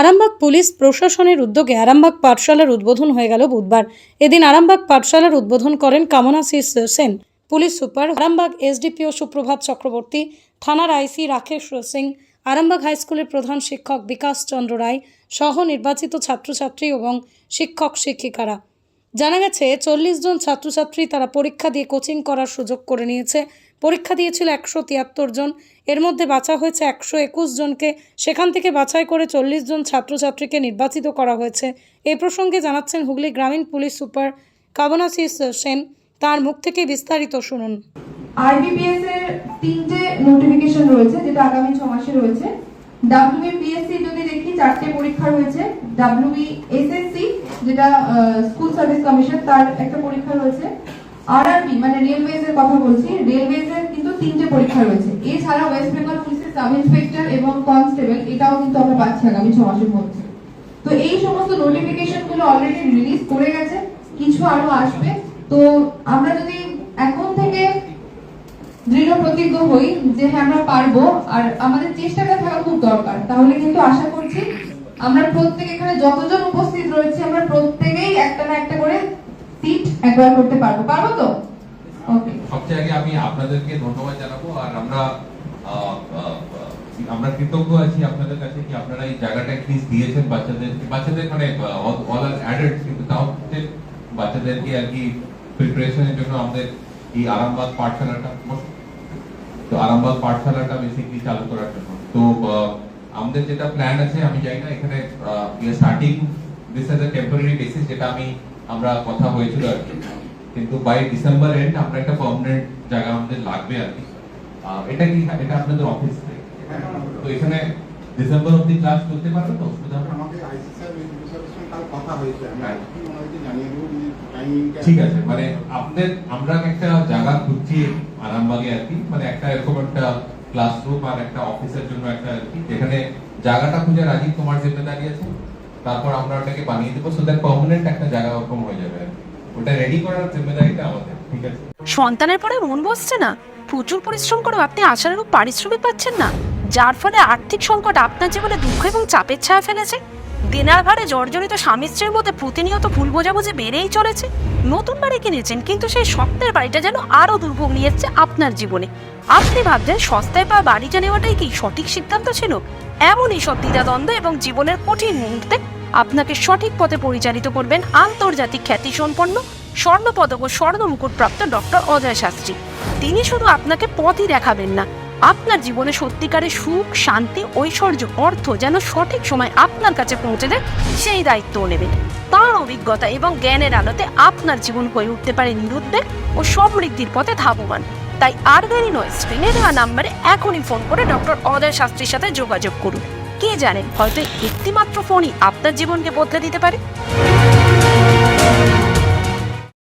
Arambagh police প্রশাসনের উদ্যোগে আরামবাগ পাঠশালার উদ্বোধন হয়ে গেল বুধবার। এদিন আরামবাগ পাঠশালার উদ্বোধন করেন Kamanashis Sen, police super, Arambagh SDPO সুপ্রভাত চক্রবর্তী, থানার আইসি রাকেশ সিং, আরামবাগ হাইস্কুলের প্রধান শিক্ষক বিকাশ চন্দ্র রায় সহ নির্বাচিত ছাত্রছাত্রী এবং শিক্ষক শিক্ষিকারা। জানা গেছে 40 জন ছাত্রছাত্রী তারা পরীক্ষা দিয়ে কোচিং করার সুযোগ করে নিয়েছে। পরীক্ষা দিয়েছিল 173 জন, এর মধ্যে বাছা হয়েছে 121 জনকে। সেখান থেকে বাছাই করে 40 জন ছাত্রছাত্রীকে নির্বাচিত করা হয়েছে। এই প্রসঙ্গে জানাচ্ছেন হুগলি গ্রামীণ পুলিশ সুপার কামনাশিস সেন, তার মুখ থেকে বিস্তারিত শুনুন। আরবিপিএস এর 3টে নোটিফিকেশন রয়েছে, যেটা আগামী 6 মাসে রয়েছে। ডাব্লিউবিপিএসসি যদি দেখি 4টে পরীক্ষা রয়েছে। ডাব্লিউবিএসএসসি যেটা স্কুল সার্ভিস কমিশন, তার একটা পরীক্ষা রয়েছে। আরআরবি মানে রেলওয়েজ এর কথা বলছি, রেলওয়েজ এর কিন্তু 3টে পরীক্ষা রয়েছে। এছাড়া ওয়েস্ট বেঙ্গল পুলিশের সাব ইন্সপেক্টর এবং কনস্টেবল, এটাও কিন্তু আমরা পাচ্ছি আগামী 6 মাসের মধ্যে। তো এই সমস্ত নোটিফিকেশন গুলো অলরেডি রিলিজ করে গেছে, কিছু আরো আসবে। তো আমরা যদি এখন থেকে দৃঢ় প্রতিজ্ঞ হই যে হ্যাঁ আমরা পারবো, আর আমাদের চেষ্টাটা থাকা খুব দরকার, তাহলে কিন্তু আশা করছি আমরা প্রত্যেক এখানে যতজন উপস্থিত রয়েছে আমরা প্রত্যেকেই একটা না একটা করে সিট অ্যাকোয়ার করতে পারবো। পারবো তো? ওকে। সবচেয়ে আগে আমি আপনাদেরকে ধন্যবাদ জানাবো, আর আমরা কৃতজ্ঞ আছি আপনাদের কাছে কি আপনারা এই জায়গাটা প্লিজ দিয়েছেন বাচ্চাদের মানে অল আর অ্যাডাল্টস, কিন্তু তাও বাচ্চাদেরকে আর কি প্রিপারেশনের জন্য আমাদের এই আরামবাগ পাঠশালাটা, তো আরামবাগ পাঠশালাটা বেসিক্যালি চালু করার জন্য। তো আমাদের যেটা প্ল্যান আছে, আমি জানি না এখানে starting this as a temporary basis, যেটা আমরা কথা হয়েছিল আর কি, কিন্তু বাই ডিসেম্বর এন্ড আমরা একটা পার্মানেন্ট জায়গা আমাদের লাগবে আর কি। এটা কি এটা আপনাদের অফিস, তো এখানে ডিসেম্বর অবধি ক্লাস চলতে পারবে তো? আমাকে আইসি স্যার কাল কথা হয়েছে, আমি ওনাকে জানিয়ে দেবো যদি টাইমিংটা ঠিক আছে। মানে আমরা একটা জায়গা খুঁজছি আরামবাগে আর কি, মানে একটা এরকম একটা ক্লাসরুম আর একটা অফিসের জন্য একটা আর কি, যেখানে জায়গাটা খুঁজে রাজীব তোমার জিম্মেদারি আছে, তারপর আমরা ওটাকে বানিয়ে দেবো, সো দ্যাট পার্মানেন্ট একটা জায়গা ওরকম হয়ে যাবে আর কি। ওটা রেডি করার জিম্মেদারিটা আমাদের, ঠিক আছে? সন্তানের পরে মন বসছে না, প্রচুর পরিশ্রম করেও আপনি আশানুরূপ পারিশ্রমিক পাচ্ছেন না, যার ফলে আর্থিক সংকট আপনার জীবনে দুঃখ এবং চাপের ছায়া ফেলেছে। দিনার ভারে জর্জরিত স্বামী স্ত্রীর মধ্যে প্রতিনিয়ত ভুল বোঝাবুঝি বেড়েই চলেছে। নতুন বাড়ি কিনেছেন, কিন্তু সেই স্বপ্নের বাড়িটা যেন আরো দুর্ভোগ নিয়ে এসছে আপনার জীবনে। আপনি ভাবছেন সস্তায় পাওয়া বাড়িটা নেওয়াটাই কি সঠিক সিদ্ধান্ত ছিল? এমনই সব দ্বিধাদ্বন্দ্ব এবং জীবনের কঠিন মুহূর্তে আপনাকে সঠিক পথে পরিচালিত করবেন আন্তর্জাতিক খ্যাতিসম্পন্ন স্বর্ণপদক ও স্বর্ণ মুকুটপ্রাপ্ত ডক্টর অজয় শাস্ত্রী। তিনি শুধু আপনাকে পথই দেখাবেন না, আপনার জীবনে সত্যিকারের সুখ, শান্তি, ঐশ্বর্য, অর্থ যেন সঠিক সময় আপনার কাছে পৌঁছে দেয় সেই দায়িত্বও নেবেন। তাঁর অভিজ্ঞতা এবং জ্ঞানের আলোতে আপনার জীবন হয়ে উঠতে পারে নিরুদ্বেগ ও সমৃদ্ধির পথে ধাবমান। তাই আর দেরি নয়, স্ক্রিনে দেওয়া নাম্বারে এখনই ফোন করে ডক্টর অজয় শাস্ত্রীর সাথে যোগাযোগ করুন। কে জানেন, হয়তো একটিমাত্র ফোনই আপনার জীবনকে বদলে দিতে পারে।